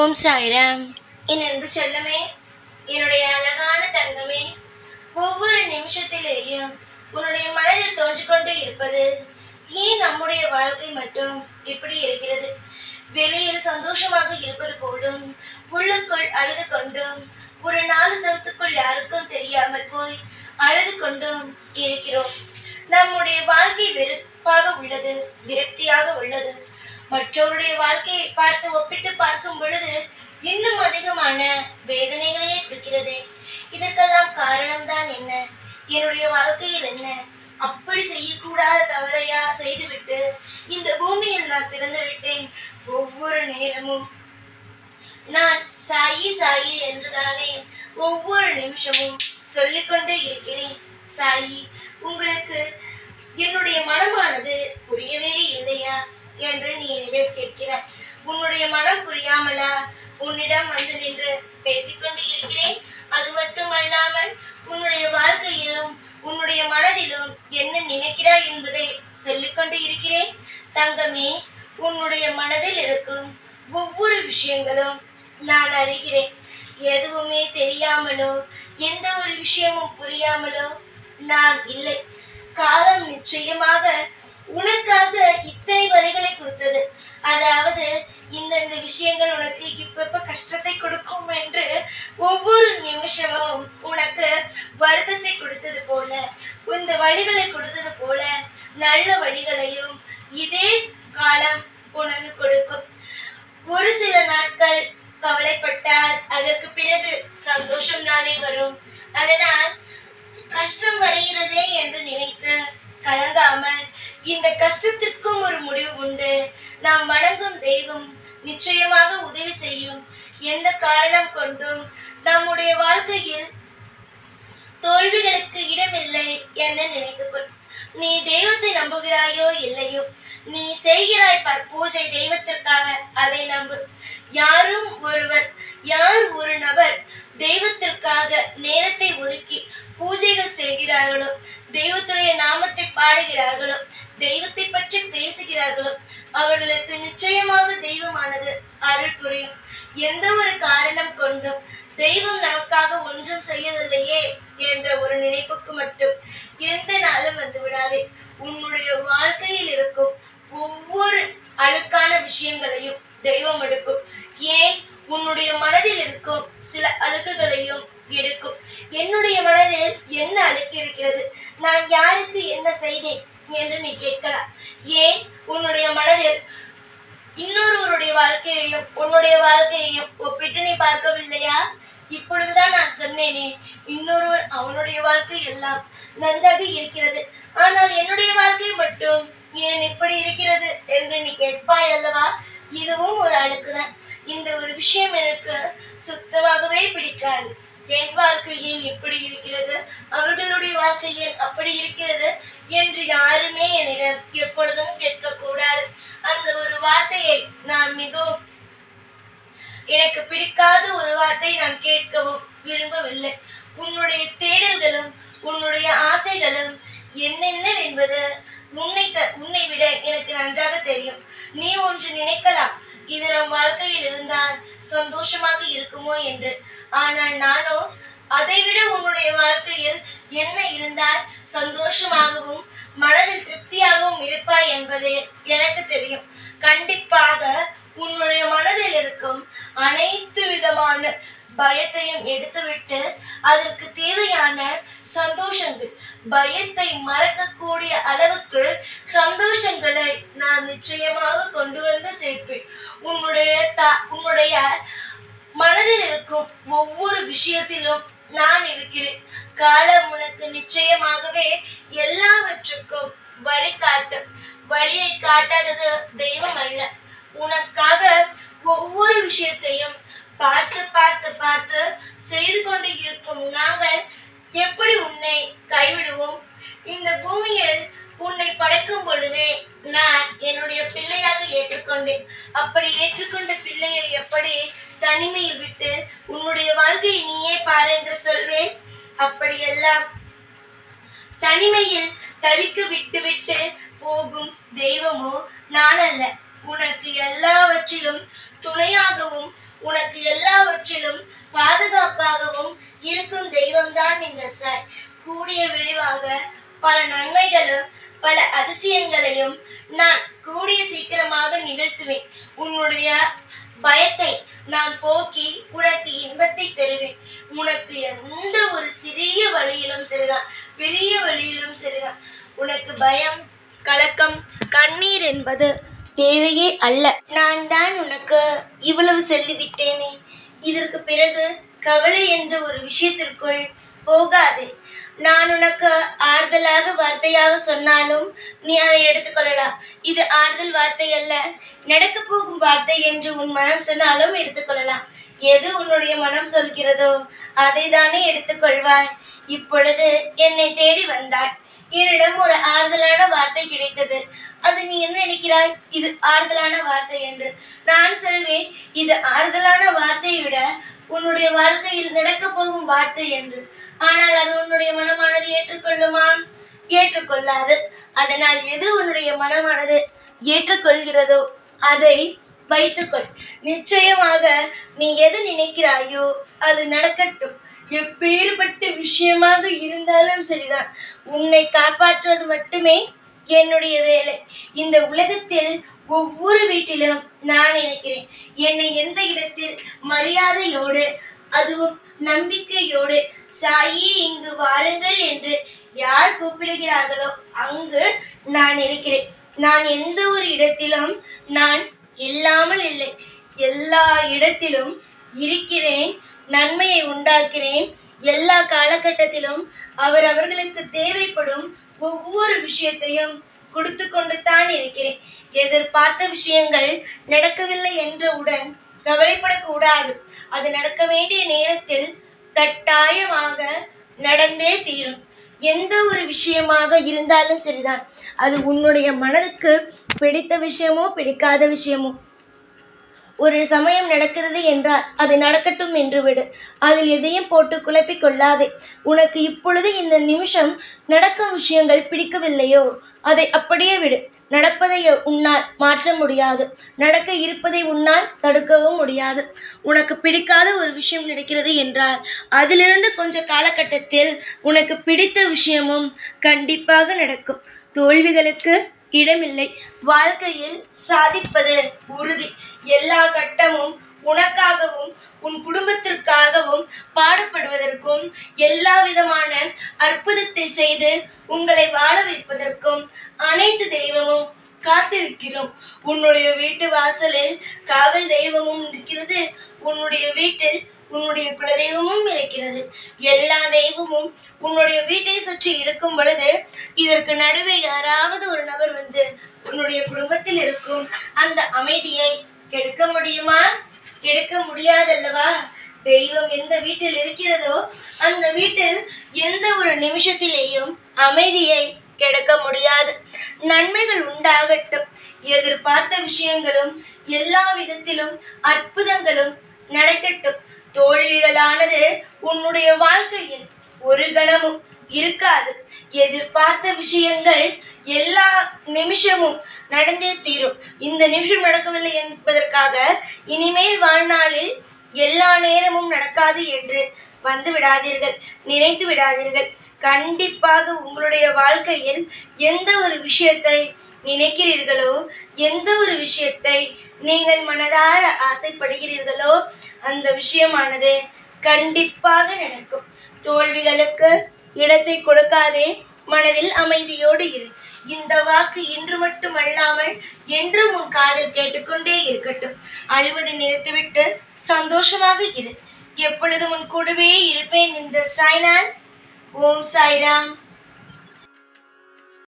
ஓம் சாய்ராம். என் அன்பு செல்லமே, என்னுடைய அழகான தங்கமே, ஒவ்வொரு நிமிஷத்திலேயும் உன்னுடைய மனதில் தோன்றிக்கொண்டே இருப்பது ஏன் நம்முடைய வாழ்க்கை மட்டும் இப்படி இருக்கிறது? வெளியில் சந்தோஷமாக இருப்பது போலும் உள்ளுக்குள் அழுது கொண்டும் ஒரு 4 செவத்துக்குள் யாருக்கும் தெரியாமல் போய் அழுது கொண்டும் இருக்கிறோம். நம்முடைய வாழ்க்கை வெறுப்பாக உள்ளது, விரக்தியாக உள்ளது. மற்றவருடைய வாழ்க்கையை பார்த்து ஒப்பிட்டு பார்க்கும் பொழுது இன்னும் அதிகமான வேதனைகளையே கொடுக்கிறது. இதற்கெல்லாம் காரணம்தான் என்ன? என்னுடைய வாழ்க்கையில் என்ன அப்படி செய்யக்கூடாத தவறையா செய்துவிட்டு இந்த பூமியில் நான் பிறந்து விட்டேன்? ஒவ்வொரு நேரமும் நான் சாயி சாயி என்றுதானே ஒவ்வொரு நிமிஷமும் சொல்லிக்கொண்டே இருக்கிறேன். சாயி, உங்களுக்கு என்னுடைய மனமானது புரியவே இல்லையா என்று நீ என்னிடம் கேட்கிறாய். உன்னுடைய மனம் புரியாமலா உன்னிடம் வந்து நின்று பேசிக்கொண்டு இருக்கிறேன்? அது மட்டுமல்லாமல் உன்னுடைய வாழ்க்கையிலும் உன்னுடைய மனதிலும் என்ன நினைக்கிறாய் என்பதை சொல்லிக்கொண்டு இருக்கிறேன். தங்கமே, உன்னுடைய மனதில் இருக்கும் ஒவ்வொரு விஷயங்களும் நான் அறிகிறேன். எதுவுமே தெரியாமலோ எந்த ஒரு விஷயமும் புரியாமலோ நான் இல்லை. காலம் நிச்சயமாக உனக்காக இத்தனை வழிகளை கொடுத்தது. அதாவது இந்த விஷயங்கள் உனக்கு இப்ப கஷ்டத்தை கொடுக்கும் என்று ஒவ்வொரு நிமிஷமும் உனக்கு வருத்தத்தை கொடுத்தது போல, இந்த வழிகளை கொடுத்தது போல நல்ல வழிகளையும் இதே காலம் உனக்கு கொடுக்கும். ஒரு சில நாட்கள் கவலைப்பட்டால் அதற்கு பிறகு சந்தோஷம் தானே வரும். அதனால் கஷ்டம் வருகிறதே என்று நினைத்து கலங்காமல், இந்த கஷ்டத்திற்கும் ஒரு முடிவு உண்டு. நாம் வணங்கும் தெய்வம் நிச்சயமாக உதவி செய்யும். எந்த காரணம் கொண்டும் நம்முடைய வாழ்க்கையில் தோல்விகளுக்கு இடமில்லை என நினைத்துக்கொள். நீ தெய்வத்தை நம்புகிறாயோ இல்லையோ, நீ செய்கிறாய் பூஜை தெய்வத்திற்காக, அதை நம்பு. யார் ஒரு நபர் தெய்வத்திற்காக நேரத்தை ஒதுக்கி பூஜைகள் செய்கிறார்களோ, தெய்வத்துடைய நாமத்தை பாடுகிறார்களோ, தெய்வத்தை பற்றி பேசுகிறார்களோ, அவர்களுக்கு நிச்சயமாக தெய்வமானது அருள் புரியும். எந்த ஒரு காரணம் கொண்டும் தெய்வம் நமக்காக ஒன்றும் செய்யவில்லையே என்ற ஒரு நினைப்புக்கு மட்டும் எந்த நாளும் வந்து விடாதே. உன்னுடைய வாழ்க்கையில் இருக்கும் ஒவ்வொரு அழுக்கான விஷயங்களையும் தெய்வம் எடுக்கும். ஏன், உன்னுடைய மனதில் இருக்கும் சில அழுக்குகளையும் எடுக்கும். என்னுடைய மனதில் என்ன அழுக்கு இருக்கிறது, நான் யாருக்கு என்ன செய்தேன் என்று நீ கேட்கலாம். ஏன், உன்னுடைய மனதில் இன்னொருவருடைய வாழ்க்கையையும் உன்னுடைய வாழ்க்கையையும் ஒப்பிட்டு நீ பார்க்கவில்லையா? இப்பொழுதுதான் நான் சொன்னேனே, இன்னொருவர் அவனுடைய வாழ்க்கை எல்லாம் நன்றாக இருக்கிறது, ஆனால் என்னுடைய வாழ்க்கை மட்டும் ஏன் இப்படி இருக்கிறது என்று நீ கேட்பாய் அல்லவா? இதுவும் ஒரு அழுக்குதான். இந்த ஒரு விஷயம் எனக்கு சுத்தமாகவே பிடிக்காது. என் வாழ்க்கையில் இப்படி இருக்கிறது, அவர்களுடைய வாழ்க்கையில் அப்படி இருக்கிறது என்று யாருமே என்னிடம் எப்பொழுதும் கேட்கக்கூடாது. அந்த ஒரு வார்த்தையை நான் மிகவும் எனக்கு பிடிக்காத ஒரு வார்த்தை நான் கேட்கவும் விரும்பவில்லை. உன்னுடைய தேடல்களும் உன்னுடைய ஆசைகளும் என்னென்ன என்பது உன்னை விட எனக்கு நன்றாக தெரியும். நீ ஒன்று நினைக்கலாம், இது நம் வாழ்க்கையில் இருந்தால் சந்தோஷமாக இருக்குமோ என்று. ஆனால் நானோ அதைவிட உன்னுடைய வாழ்க்கையில் என்ன இருந்தால் சந்தோஷமாகவும் மனதில் திருப்தியாகவும் இருப்பாய் என்பது எனக்கு தெரியும். கண்டிப்பாக உன்னுடைய மனதில் இருக்கும் அனைத்து விதமான பயத்தையும் எடுத்துவிட்டு அதற்கு தேவையான சந்தோஷங்கள், பயத்தை மறக்கக்கூடிய அளவுக்கு சந்தோஷங்களை நான் நிச்சயமாக கொண்டு வந்து சேர்ப்பேன். உன்னுடைய மனதில் இருக்கும் ஒவ்வொரு விஷயத்திலும் நான் இருக்கிறேன். காலம் உனக்கு நிச்சயமாகவே எல்லாவற்றுக்கும் வழிகாட்டும். வழியை காட்டாதது தெய்வம் அல்ல. உனக்காக ஒவ்வொரு விஷயத்தையும் பார்த்து பார்த்து பார்த்து செய்து கொண்டு இருக்கும் நாங்கள் எப்படி உன்னை கைவிடுவோம்? இந்த பூமியில் உன்னை படைக்கும் பொழுதே நான் என்னுடைய பிள்ளையாக ஏற்றுக்கொண்டேன். அப்படி ஏற்றுக்கொண்ட பிள்ளையை எப்படி தனிமையில் விட்டு உன்னுடைய வாழ்க்கையை நீயே பார் என்று சொல்வேன்? அப்படியெல்லாம் தனிமையில் தவிக்க விட்டு போகும் தெய்வமோ நான் அல்ல. உனக்கு எல்லாவற்றிலும் துணையாகவும் உனக்கு பாதுகாப்பாகவும் இருக்கும் தெய்வம்தான் இந்த சாய். கூடிய விரைவாக பல நன்மைகளும் பல அதிசயங்களையும் நான் கூடிய சீக்கிரமாக நிகழ்த்துவேன். உன்னுடைய பயத்தை நான் போக்கி உனக்கு இன்பத்தை தருவேன். உனக்கு எந்த ஒரு சிறிய வழியிலும் சரிதான், பெரிய வழியிலும் சரிதான், உனக்கு பயம், கலக்கம், கண்ணீர் என்பது தேவையே அல்ல. நான் தான் உனக்கு இவ்வளவு சொல்லிவிட்டேனே, இதற்கு பிறகு கவலை என்ற ஒரு விஷயத்திற்குள் போகாது. நான் உனக்கு ஆறுதலாக வார்த்தையாக சொன்னாலும் நீ அதை எடுத்துக்கொள்ளலாம். இது ஆறுதல் வார்த்தை அல்ல, நடக்க போகும் வார்த்தை என்று உன் மனம் சொன்னாலும் எடுத்துக்கொள்ளலாம். எது உன்னுடைய மனம் சொல்கிறதோ அதை தானே எடுத்துக்கொள்வாய். இப்பொழுது என்னை தேடி வந்தாய், என்னிடம் ஒரு ஆறுதலான வார்த்தை கிடைத்தது. அது நீ என்ன நினைக்கிறாய்? இது ஆறுதலான வார்த்தை என்று. நான் சொல்வேன், இது ஆறுதலான வார்த்தையை விட உன்னுடைய வாழ்க்கையில் நடக்க போகும் வார்த்தை என்று. ஆனால் அது உன்னுடைய மனமானது ஏற்றுக்கொள்ளுமா? ஏற்றுக்கொள்ளாது. அதனால் எது உன்னுடைய மனமானது ஏற்றுக்கொள்கிறதோ அதை வைத்துக்கொள். நிச்சயமாக நீ எது நினைக்கிறாயோ அது நடக்கட்டும். எப்பேற்பட்ட விஷயமாக இருந்தாலும் சரிதான், உன்னை காப்பாற்றுவது மட்டுமே என்னுடைய வேலை. இந்த உலகத்தில் ஒவ்வொரு வீட்டிலும் நான் இருக்கிறேன். என்னை எந்த இடத்தில் மரியாதையோடு அதுவும் நம்பிக்கையோடு சாயி இங்கு வாருங்கள் என்று யார் கூப்பிடுகிறார்களோ அங்கு நான் இருக்கிறேன். நான் எந்த ஒரு இடத்திலும் நான் இல்லாமல் இல்லை, எல்லா இடத்திலும் இருக்கிறேன். நன்மையை உண்டாக்கிறேன். எல்லா காலகட்டத்திலும் அவர்களுக்கு தேவைப்படும் ஒவ்வொரு விஷயத்தையும் கொடுத்து கொண்டு தான் இருக்கிறேன். எதிர்பார்த்த விஷயங்கள் நடக்கவில்லை என்றவுடன் கவலைப்படக்கூடாது. அது நடக்க வேண்டிய நேரத்தில் கட்டாயமாக நடந்தே தீரும். எந்த ஒரு விஷயமாக இருந்தாலும் சரிதான், அது உன்னுடைய மனதுக்கு பிடித்த விஷயமோ பிடிக்காத விஷயமோ, ஒரு சமயம் நடக்கிறது என்றால் அது நடக்கட்டும் என்று விடு. அதில் எதையும் போட்டு குழப்பிக் கொள்ளாதே. உனக்கு இப்பொழுது இந்த நிமிஷம் நடக்கும் விஷயங்கள் பிடிக்கவில்லையோ அதை அப்படியே விடு. நடப்பதை உன்னால் மாற்ற முடியாது, நடக்க இருப்பதை உன்னால் தடுக்கவும் முடியாது. உனக்கு பிடிக்காத ஒரு விஷயம் நடக்கிறது என்றால் அதிலிருந்து கொஞ்ச காலகட்டத்தில் உனக்கு பிடித்த விஷயமும் கண்டிப்பாக நடக்கும். தோல்விகளுக்கு இடமில்லை. வாழ்க்கையில் சாதிப்பது உறுதி. எல்லா கட்டமும் உனக்காகவும் உன் குடும்பத்திற்காகவும் பாடுபடுவதற்கும், எல்லா விதமான அற்புதத்தை செய்து உங்களை வாழ வைப்பதற்கும் அனைத்து தெய்வமும் காத்திருக்கிறோம். உன்னுடைய வீட்டு வாசலில் காவல் தெய்வமும் இருக்கிறது. உன்னுடைய வீட்டில் உன்னுடைய குலதெய்வமும் இருக்கிறது. எல்லா தெய்வமும் உன்னுடைய வீட்டை சுற்றி இருக்கும் பொழுது இதற்கு நடுவே யாராவது ஒரு நபர் வந்து உன்னுடைய குடும்பத்தில் இருக்கும் அந்த அமைதியை கெடுக்க முடியுமா? கெடுக்க முடியாதல்லவா? தெய்வம் எந்த வீட்டில் இருக்கிறதோ அந்த வீட்டில் எந்த ஒரு நிமிஷத்திலேயும் அமைதியை கெடுக்க முடியாது. நன்மைகள் உண்டாகட்டும். எதிர்பார்த்த விஷயங்களும் எல்லா விதத்திலும் அற்புதங்களும் நடக்கட்டும். தோல்விகளானது உன்னுடைய வாழ்க்கையில் ஒரு கணமும் இருக்காது. எதிர்பார்த்த விஷயங்கள் எல்லா நிமிஷமும் நடந்தே தீரும். இந்த நிமிஷம் நடக்கவில்லை என்பதற்காக இனிமேல் வாழ்நாளில் எல்லா நேரமும் நடக்காது என்று வந்து விடாதீர்கள், நினைத்து விடாதீர்கள். கண்டிப்பாக உங்களுடைய வாழ்க்கையில் எந்த ஒரு விஷயத்தை நினைக்கிறீர்களோ, எந்த ஒரு விஷயத்தை நீங்கள் மனதார ஆசைப்படுகிறீர்களோ அந்த விஷயமானது கண்டிப்பாக நடக்கும். தோல்விகளுக்கு இடத்தை கொடுக்காதே, மனதில் அமைதியோடு இரு. இந்த வாக்கு இன்று மட்டுமல்லாமல் என்றும் உன் காதில் கேட்டுக்கொண்டே இருக்கட்டும். அழுவதை நிறுத்திவிட்டு சந்தோஷமாக இரு. எப்பொழுதும் உன் கூடவே இருப்பேன். இந்த சாய்நாள். ஓம் சாய்ராம்.